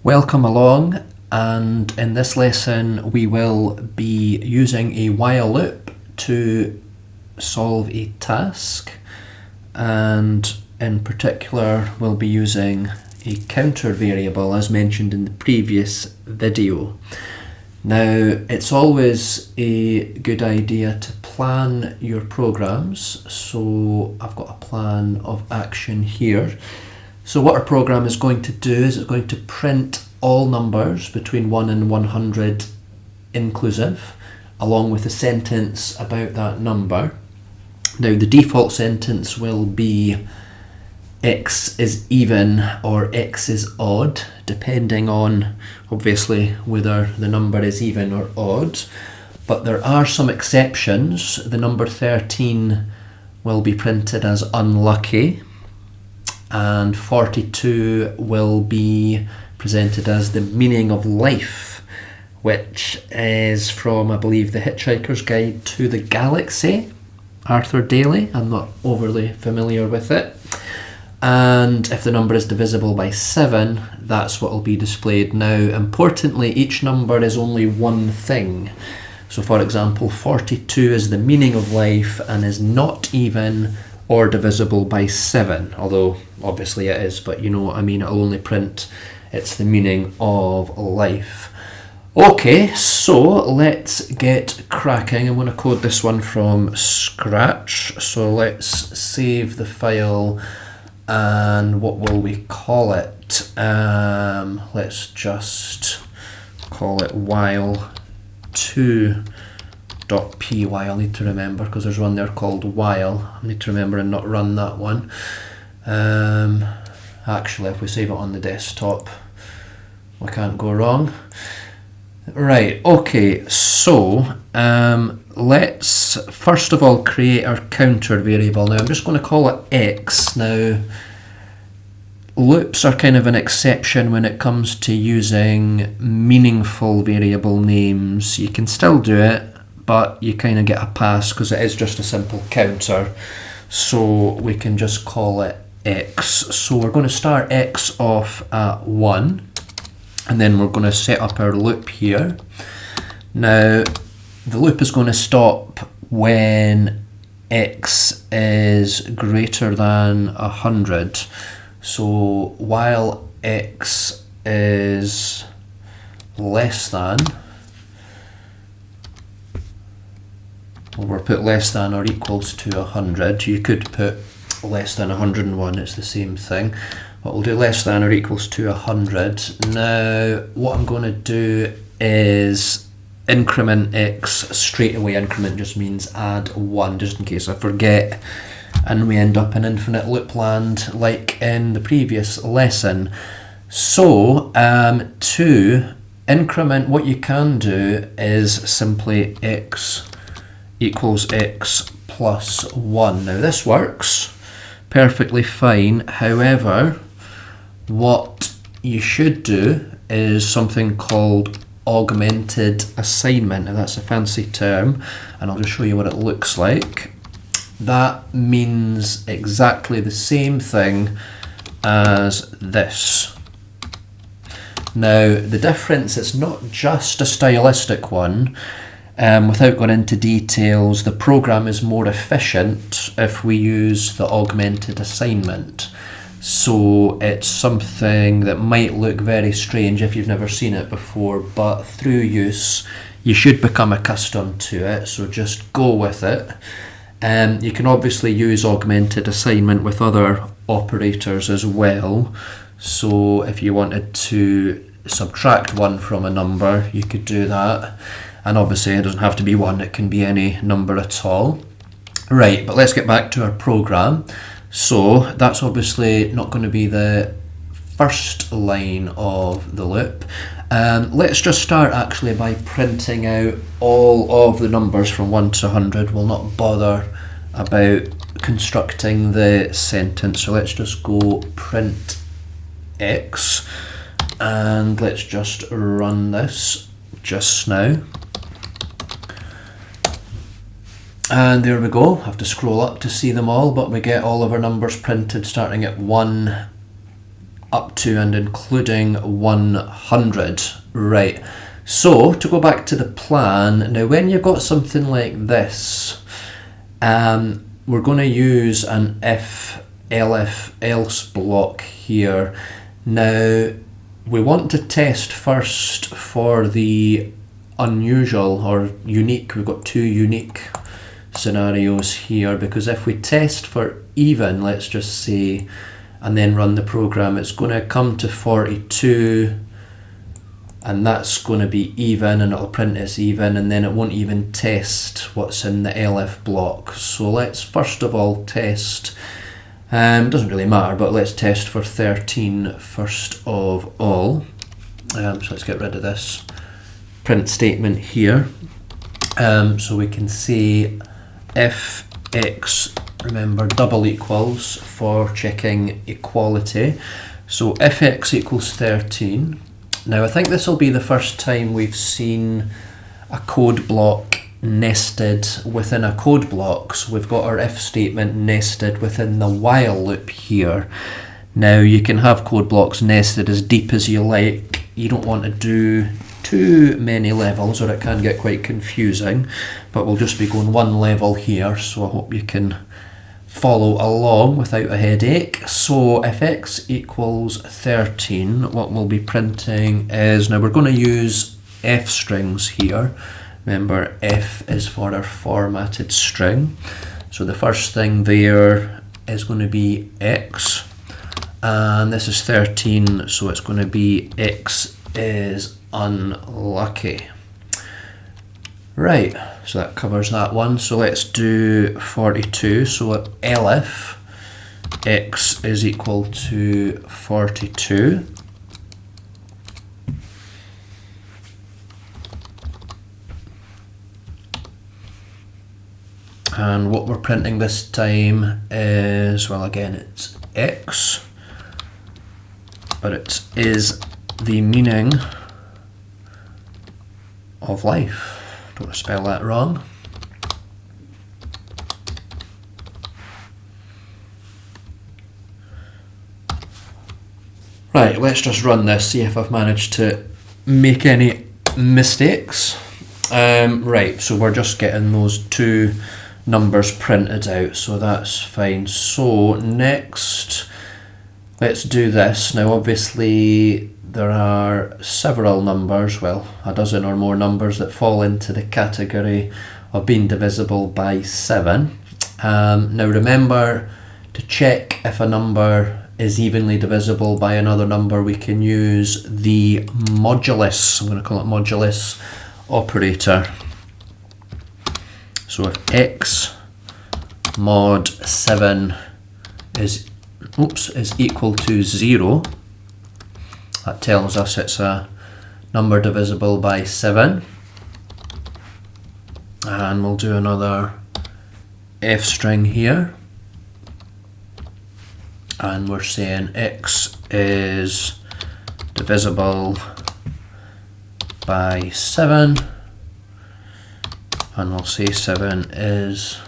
Welcome along, and in this lesson we will be using a while loop to solve a task, and in particular we'll be using a counter variable as mentioned in the previous video. Now, it's always a good idea to plan your programs, so I've got a plan of action here. So what our program is going to do is it's going to print all numbers between 1 and 100 inclusive, along with a sentence about that number. Now, the default sentence will be x is even or x is odd, depending on obviously whether the number is even or odd. But there are some exceptions. The number 13 will be printed as unlucky, and 42 will be presented as the meaning of life, which is from, I believe, The Hitchhiker's Guide to the Galaxy, Arthur Daly. I'm not overly familiar with it. And if the number is divisible by 7, that's what will be displayed. Now, importantly, each number is only one thing. So, for example, 42 is the meaning of life and is not even or divisible by 7, although obviously it is, but you know what I mean, it'll only print it's the meaning of life. Okay, so let's get cracking. I'm going to code this one from scratch. So let's save the file, and what will we call it? Let's just call it while2.py. I'll need to remember, because there's one there called while. I need to remember and not run that one. Actually, if we save it on the desktop, we can't go wrong. Right, okay, so let's first of all create our counter variable. Now I'm just going to call it x. Now, loops are kind of an exception when it comes to using meaningful variable names. You can still do it, but you kind of get a pass because it is just a simple counter. So we can just call it x. So we're going to start x off at 1, and then we're going to set up our loop here. Now, the loop is going to stop when x is greater than 100. So while x is less than, we'll put less than or equals to 100. You could put less than 101, it's the same thing. But we'll do less than or equals to 100. Now, what I'm going to do is increment x straight away. Increment just means add 1, just in case I forget and we end up in infinite loop land like in the previous lesson. So, to increment, what you can do is simply x equals x plus 1. Now, this works perfectly fine. However, what you should do is something called Augmented Assignment. Now, that's a fancy term, and I'll just show you what it looks like. That means exactly the same thing as this. Now, the difference, it's not just a stylistic one. Without going into details, the program is more efficient if we use the Augmented Assignment. So it's something that might look very strange if you've never seen it before, but through use you should become accustomed to it, so just go with it. You can obviously use Augmented Assignment with other operators as well. So if you wanted to subtract 1 from a number, you could do that. And obviously it doesn't have to be 1, it can be any number at all. Right, but let's get back to our program. So that's obviously not going to be the first line of the loop. Let's just start actually by printing out all of the numbers from 1 to 100. We'll not bother about constructing the sentence. So let's just go print x, and let's just run this just now. And there we go. I have to scroll up to see them all, but we get all of our numbers printed starting at 1 up to and including 100. Right, so to go back to the plan, now when you've got something like this, we're going to use an if, elif, else block here. Now we want to test first for the unusual or unique. We've got two unique scenarios here, because if we test for even, let's just say, and then run the program, it's going to come to 42, and that's going to be even, and it'll print as even, and then it won't even test what's in the elif block. So let's first of all test, doesn't really matter, but let's test for 13 first of all. So let's get rid of this print statement here. So we can say if x, remember double equals for checking equality. So if x equals 13, now I think this will be the first time we've seen a code block nested within a code block. So we've got our if statement nested within the while loop here. Now you can have code blocks nested as deep as you like. You don't want to do too many levels or it can get quite confusing, but we'll just be going one level here, so I hope you can follow along without a headache. So if x equals 13, what we'll be printing is, now we're going to use f strings here. Remember, f is for our formatted string. So the first thing there is going to be x, and this is 13, so it's going to be x is unlucky. Right, so that covers that one. So let's do 42. So elif x is equal to 42. And what we're printing this time is, well, again, it's x, but it is the meaning of life. Don't want to spell that wrong. Right, let's just run this, see if I've managed to make any mistakes. Right, so we're just getting those two numbers printed out, so that's fine. So next, let's do this. Now obviously there are several numbers, well, a dozen or more numbers that fall into the category of being divisible by 7. Now remember, to check if a number is evenly divisible by another number, we can use the modulus, I'm going to call it modulus operator. So if x mod 7 is equal to 0, that tells us it's a number divisible by 7. And we'll do another f string here. And we're saying x is divisible by 7. And we'll say 7 is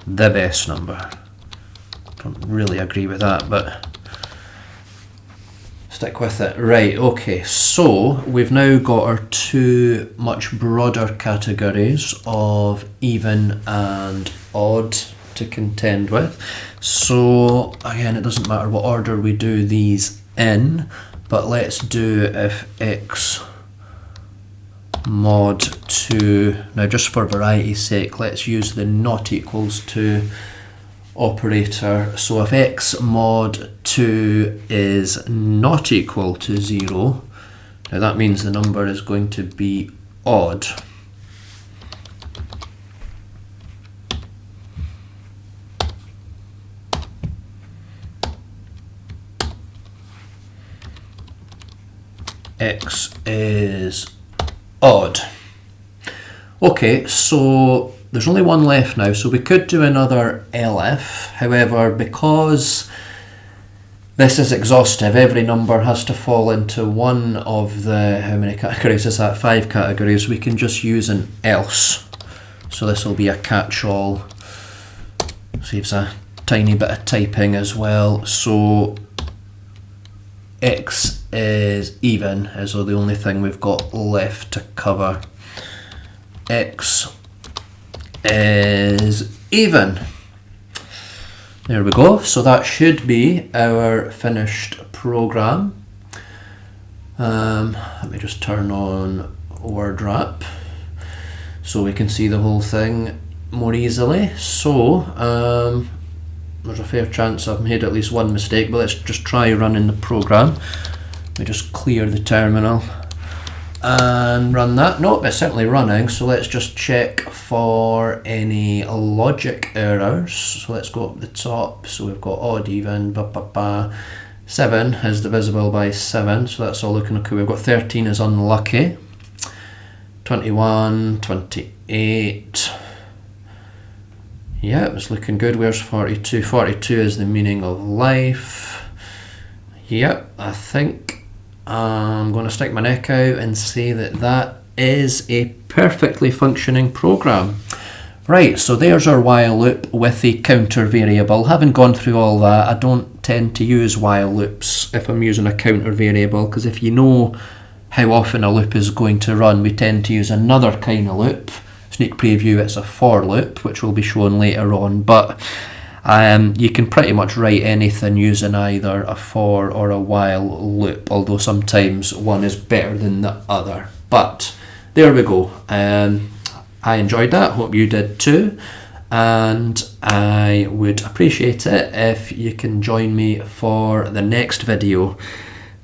the best number. Don't really agree with that, but stick with it. Right, okay, so we've now got our two much broader categories of even and odd to contend with. So again, it doesn't matter what order we do these in, but let's do if x mod 2, now just for variety's sake, let's use the not equals to operator. So if x mod 2 is not equal to 0, now that means the number is going to be odd. X is odd. Okay, so there's only one left now, so we could do another elif. However, because this is exhaustive, every number has to fall into one of the, how many categories is that? 5 categories. We can just use an else. So this will be a catch-all. Saves a tiny bit of typing as well. So x is even is the only thing we've got left to cover. X is even. There we go. So that should be our finished program. Let me just turn on word wrap so we can see the whole thing more easily. So there's a fair chance I've made at least one mistake, but let's just try running the program. Let me just clear the terminal and run that. Nope, it's certainly running, so let's just check for any logic errors. So let's go up the top. So we've got odd, even, 7 is divisible by 7, so that's all looking okay. We've got 13 is unlucky, 21, 28. Yeah, it's looking good. Where's 42? 42 is the meaning of life. Yep, I think I'm going to stick my neck out and say that that is a perfectly functioning program. Right, so there's our while loop with a counter variable. Having gone through all that, I don't tend to use while loops if I'm using a counter variable, because if you know how often a loop is going to run, we tend to use another kind of loop. Sneak preview, it's a for loop, which will be shown later on, but you can pretty much write anything using either a for or a while loop, although sometimes one is better than the other. But there we go. I enjoyed that, hope you did too, and I would appreciate it if you can join me for the next video.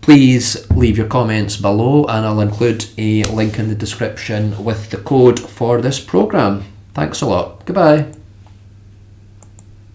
Please leave your comments below and I'll include a link in the description with the code for this program. Thanks a lot. Goodbye.